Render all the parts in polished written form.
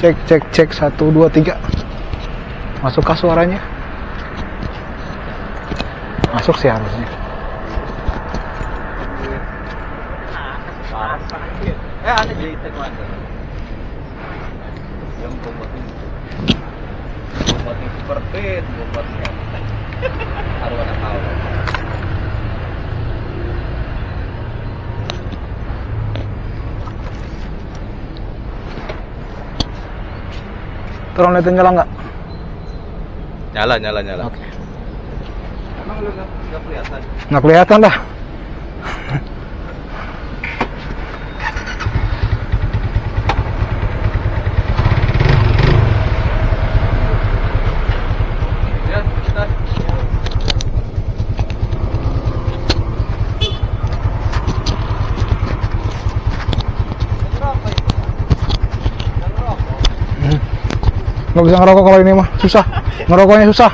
Cek 1 2 3. Masukkah suaranya? Masuk sih harusnya. Ada jadi taekwondo. Yang bombatin seperti bombatnya. Arwana kau. Tolong liatin nyala nggak? Nyala. Oke. Emang lu nggak kelihatan? Nggak kelihatan dah. Ya, kita. Nggak bisa ngerokok kalau ini mah, susah. Ngerokoknya susah.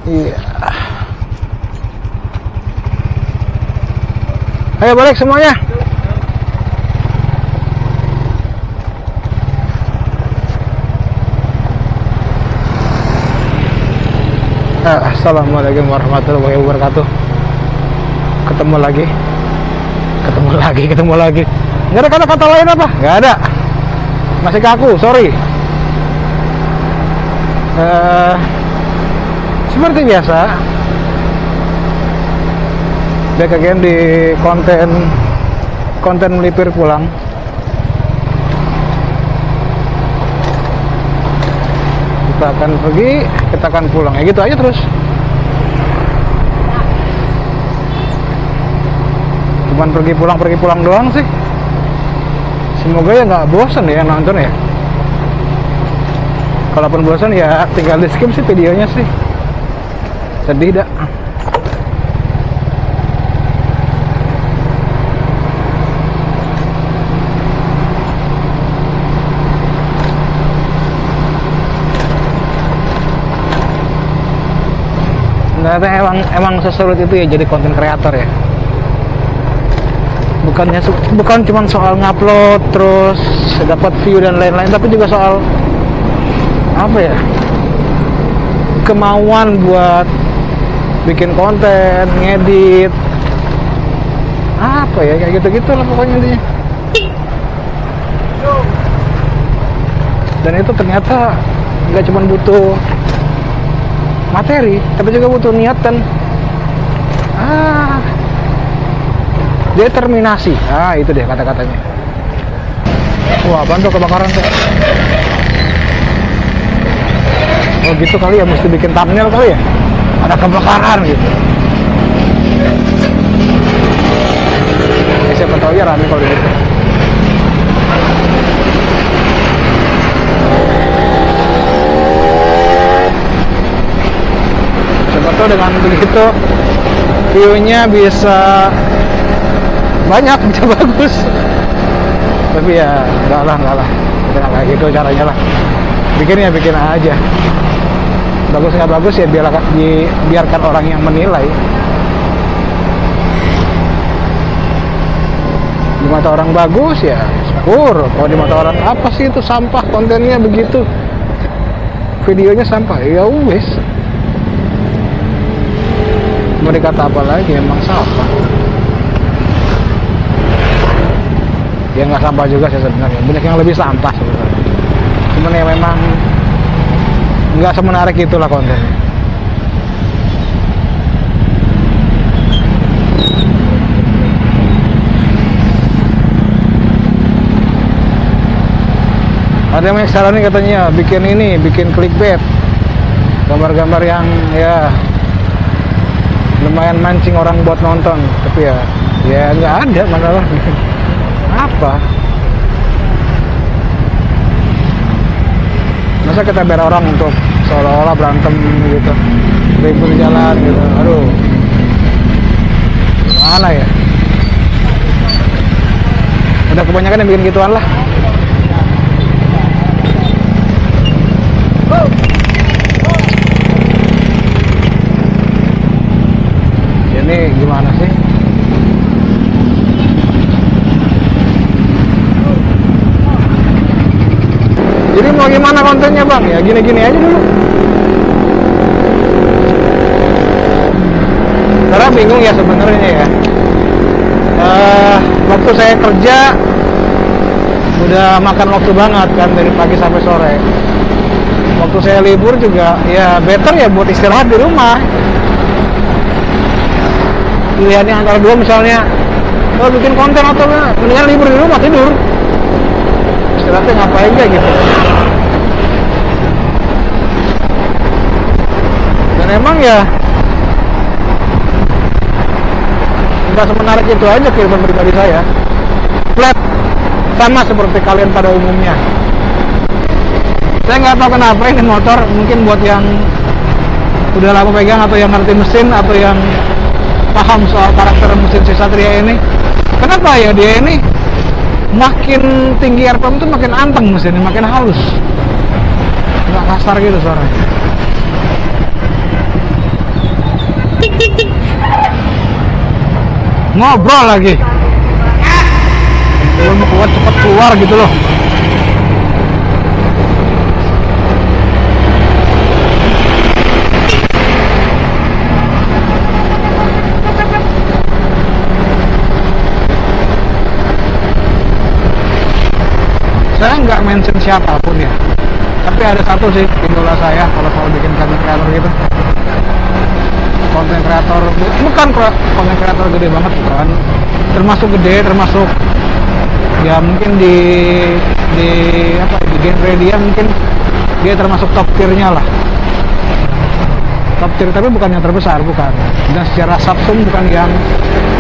Iya. Ayo balik semuanya. Assalamualaikum warahmatullahi wabarakatuh. Ketemu lagi. Nggak ada kata-kata lain apa? Nggak ada. Masih kaku, sorry. Seperti biasa, back again di konten melipir pulang. Kita akan pergi, kita akan pulang, ya gitu aja terus. Cuman pergi pulang doang sih. Semoga ya nggak bosan ya nonton ya. Kalaupun bosan ya tinggal di skip sih videonya sih. Sedih dah. Ternyata emang sesulit itu ya jadi konten kreator ya. Bukan cuma soal ngupload terus dapat view dan lain-lain, tapi juga soal apa ya, kemauan buat bikin konten, ngedit, apa ya, kayak gitu-gitu lah pokoknya intinya. Dan itu ternyata nggak cuma butuh materi, tapi juga butuh niat dan determinasi. Itu deh kata-katanya. Wah, apaan tuh kebakaran tuh? Oh gitu kali ya, mesti bikin thumbnail kali ya. Ada kebakaran gitu. Siapa tahu ya rame kalau gitu. Siapa tahu dengan begitu view-nya bisa banyak, bisa bagus. Tapi ya enggak lah. Kita nggak kayak gitu caranya lah. Bikin aja. Bagus nggak bagus ya biarkan orang yang menilai. Di mata orang bagus ya syukur. Kalau di mata orang apa sih itu sampah, kontennya begitu, videonya sampah, ya wes. Mau dikata apa lagi, emang sampah. Ya nggak sampah juga sih sebenarnya, banyak yang lebih sampah sebenarnya. Cuman ya memang nggak semenarik itulah kontennya. Ada yang sekarang ini katanya bikin clickbait, gambar-gambar yang ya lumayan mancing orang buat nonton, tapi ya nggak ada masalah. Apa? Masa kita biar orang untuk seolah-olah berantem gitu, ribut di jalan gitu, aduh, mana ya? Udah kebanyakan yang bikin gituan lah. Ini gimana sih? gimana kontennya bang? Ya gini-gini aja dulu. Karena bingung ya sebenarnya ya. Waktu saya kerja udah makan waktu banget kan dari pagi sampai sore. Waktu saya libur juga ya better ya buat istirahat di rumah. Pilihannya antara dua, misalnya kalau bikin konten atau mendingan libur di rumah tidur. Istirahatnya ngapain aja gitu. Dan emang ya nggak semenarik itu aja kehidupan pribadi saya. Flat, sama seperti kalian pada umumnya. Saya nggak tahu kenapa ini motor, mungkin buat yang udah lama pegang atau yang ngerti mesin atau yang paham soal karakter mesin Satria ini, kenapa ya dia ini makin tinggi RPM itu makin anteng mesinnya, makin halus, nggak kasar gitu suaranya. Ngobrol lagi, belum kuat cepet keluar gitu loh. Saya nggak mention siapapun ya, tapi ada satu sih idola saya kalau soal bikin konten kreator gitu. Konten kreator bukan konten kreator gede banget bukan, termasuk gede, termasuk ya mungkin di genre dia mungkin dia termasuk top tier-nya lah. Top tier tapi bukan yang terbesar, bukan. Dan secara subsum bukan yang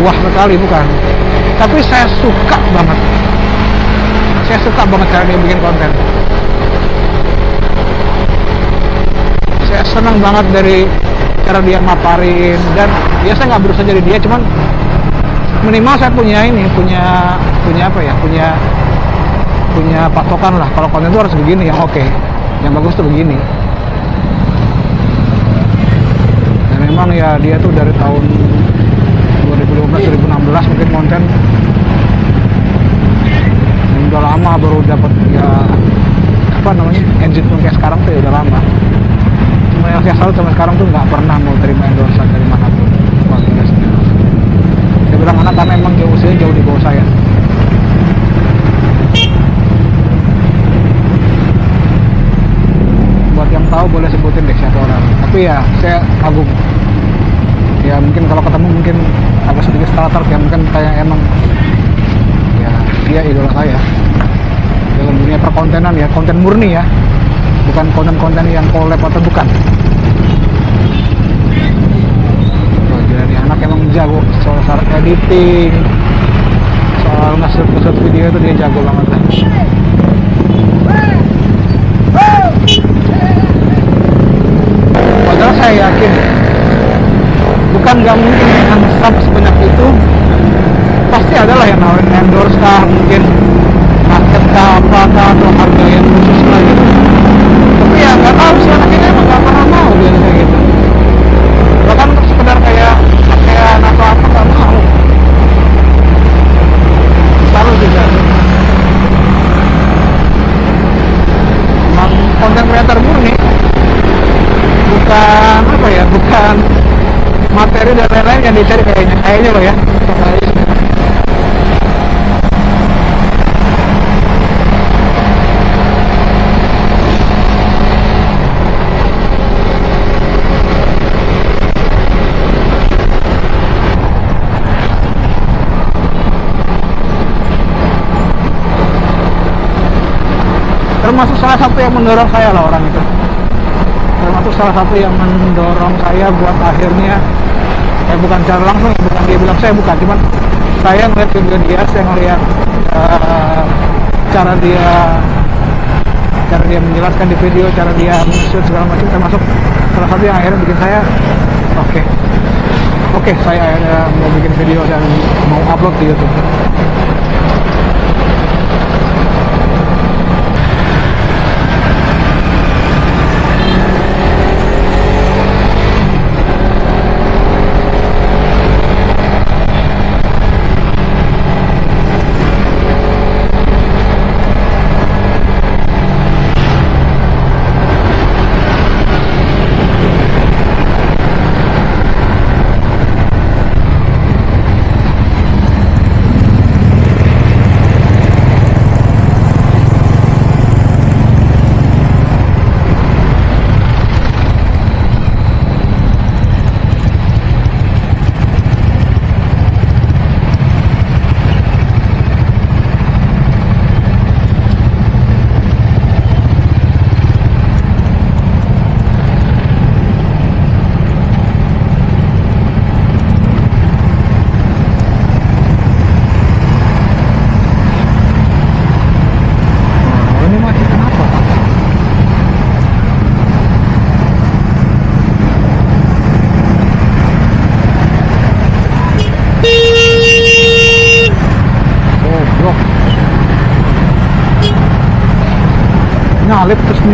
wah sekali, bukan. Tapi saya suka banget. Saya suka banget cara dia bikin konten. Saya senang banget dari cara dia maparin, dan ya saya nggak berusaha jadi dia, cuman minimal saya punya apa ya, punya patokan lah. Kalau konten itu harus begini yang oke, yang bagus tuh begini. Dan memang ya dia tuh dari tahun 2015-2016 mungkin konten, dan udah lama baru dapat ya apa namanya engagement kayak sekarang tuh ya udah lama. Cuma yang saya salut sampai sekarang tuh nggak pernah mau terima endorsean dari manapun. Wah, gila sih. Saya bilang anak karena emang usianya jauh di bawah saya. Buat yang tahu boleh sebutin deh siapa orang. Tapi ya saya kagum. Ya mungkin kalau ketemu mungkin agak sedikit starter ya, mungkin kayak emang ya dia idola saya dalam dunia perkontenan ya, konten murni ya, bukan konten-konten yang collab atau bukan. Oh, jadi anak emang jago soal editing, soal nge-shoot video itu dia jago banget lah. Padahal saya yakin bukan gak mungkin dengan sub sebanyak itu pasti adalah yang nawarin endorse kah, mungkin market kah, apakah, atau harga yang khusus lah gitu. Tapi ya nggak tahu sih, anak ini emang nggak pernah mau dia kayak gitu. Bahkan untuk sekedar kayak pakaian atau apa nggak mau. Selalu juga. Emang konten kreator murni, bukan apa ya, bukan materi dan lain-lain yang dicari kayaknya loh ya. Termasuk salah satu yang mendorong saya lah orang itu. Termasuk salah satu yang mendorong saya buat akhirnya bukan secara langsung, bukan dia bilang saya, bukan, cuman saya ngeliat video dia, saya ngeliat cara dia menjelaskan di video, cara dia shoot segala macam, termasuk salah satu yang akhirnya bikin saya oke, saya akhirnya mau bikin video dan mau upload di YouTube.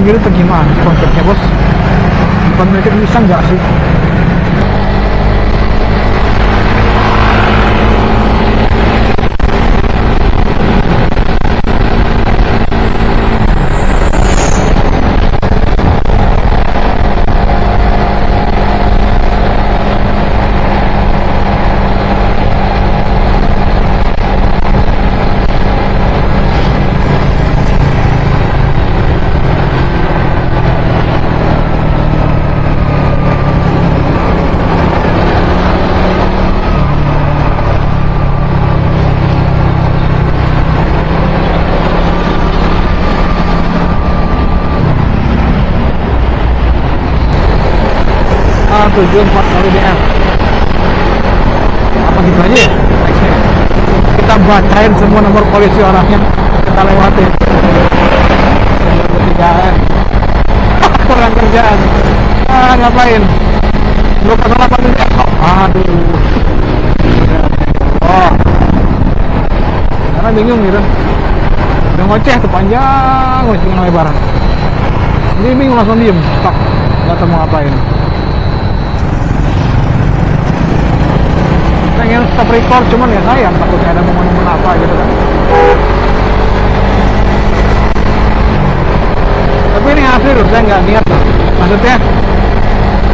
gitu tuh gimana konsepnya bos? Bukan mereka bisa nggak sih? Tujuh 4 kali DM apa gitu aja ya nextnya. Kita bacain semua nomor polisi orangnya, kita lewatin kerjaan kurang kerjaan ngapain 208 ini aduh oh karena bingung gitu udah ngoceh tuh panjang ngoceh lebar jadi bingung langsung diem tak nggak tahu mau ngapain. Pengen stop record cuman ya sayang takutnya ada momen-momen apa gitu kan. Tapi ini asli loh, saya nggak niat loh. Maksudnya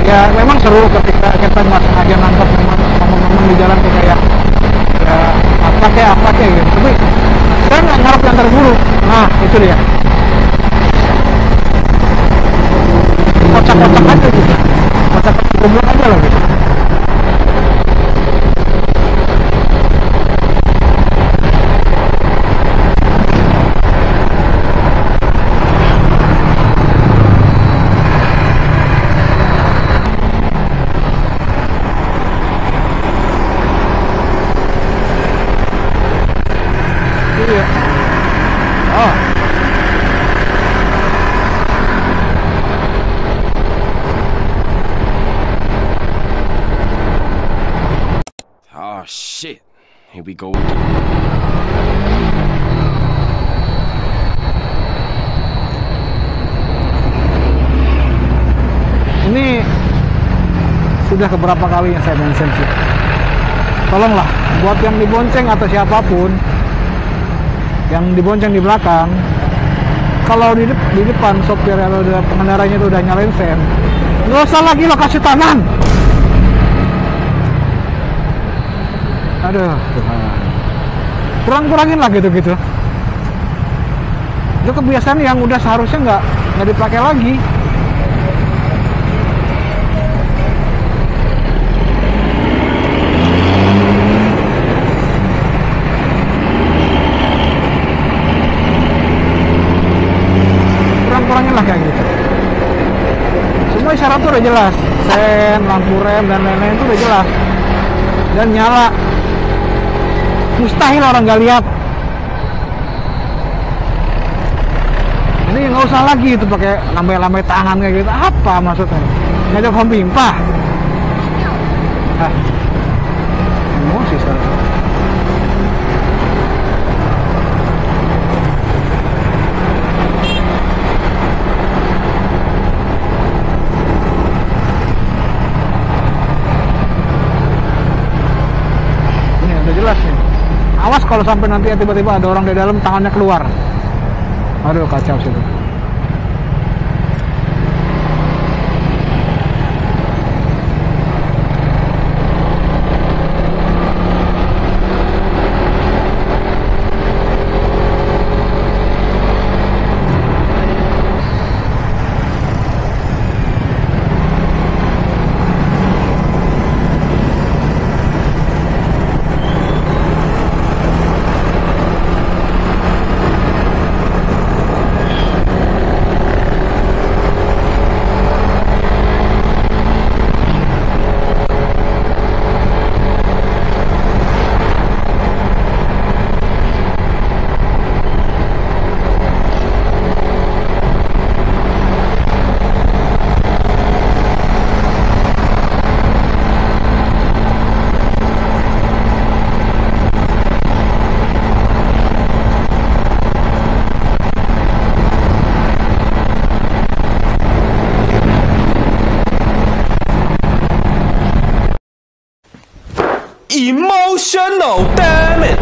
ya memang seru ketika kita nggak sengaja nangkep momen-momen di jalan kayak ya apa kayak gitu. Tapi saya nggak ngarep yang terburu. Nah itu dia. Kocak-kocak aja gitu. Kocak-kocak goblok aja lah gitu. Oh shit, here we go again. Ini sudah keberapa kalinya saya mention sih. Tolonglah buat yang dibonceng atau siapapun yang dibonceng di belakang, kalau di depan sopir atau pengendaranya itu udah nyalain sen, nggak usah lagi lo kasih tangan. Aduh, kurang-kurangin lah gitu-gitu. Itu kebiasaan yang udah seharusnya nggak dipakai lagi. Kurang-kurangin lah kayak gitu. Semua isyarat tuh udah jelas, sen, lampu rem dan lain-lain itu udah jelas dan nyala. Mustahil orang nggak lihat. Ini nggak usah lagi itu pakai lambai-lambai tangan kayak gitu. Apa maksudnya? Ngajak home pimpah? Emosi sekarang. Ini udah jelas nih. Awas kalau sampai nanti tiba-tiba ada orang di dalam tangannya keluar. Aduh kacau sih itu. Emotional, damn it.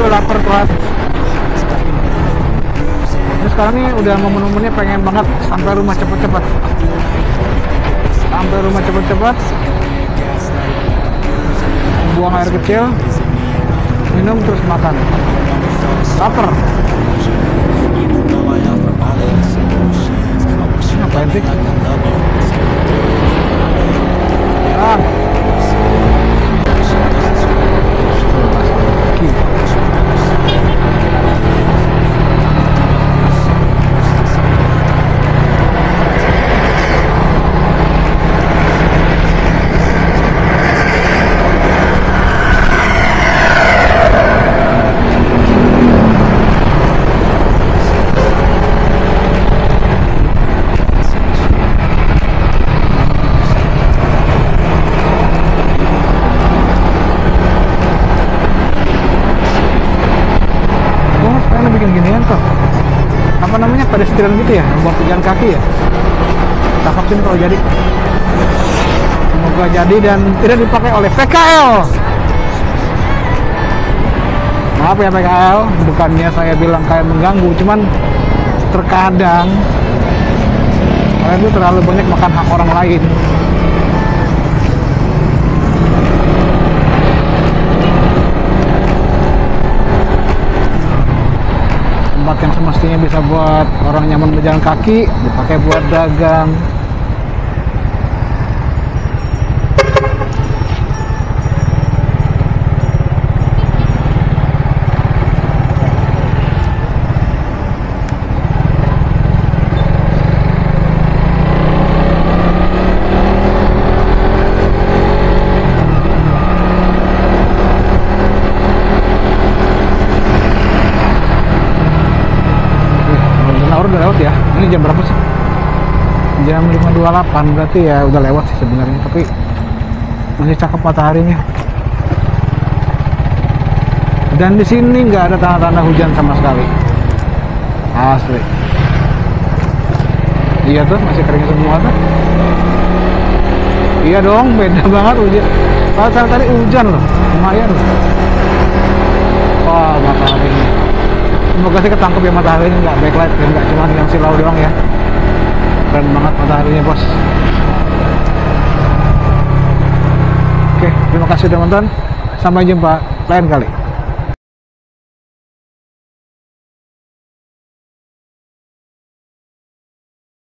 Lapar banget. Ini sekarang nih udah momen-momennya pengen banget sampai rumah cepet-cepet. Sampai rumah cepet-cepet. Buang air kecil, minum terus makan. Lapar. Ngapain sih? Ah. Apa namanya, pedestrian gitu ya, buat pejalan kaki ya. Cakep sini kalau jadi. Semoga jadi dan tidak dipakai oleh PKL. Maaf ya PKL, bukannya saya bilang kayak mengganggu, cuman terkadang kalian itu terlalu banyak makan hak orang lain. Tempat yang semestinya bisa buat orang nyaman berjalan kaki dipakai buat dagang. Udah lewat ya. Ini jam berapa sih? Jam 5.28, berarti ya udah lewat sih sebenarnya, tapi masih cakep mataharinya. Dan di sini nggak ada tanda-tanda hujan sama sekali. Asli. Iya tuh, masih kering semua tuh. Iya dong, beda banget hujan. Kalau tadi hujan loh, lumayan loh. Wah, mataharinya. Semoga sih ketangkep ya mataharinya, nggak backlight dan nggak cuma yang silau doang ya. Keren banget mataharinya bos. Oke, terima kasih teman-teman. Sampai jumpa lain kali.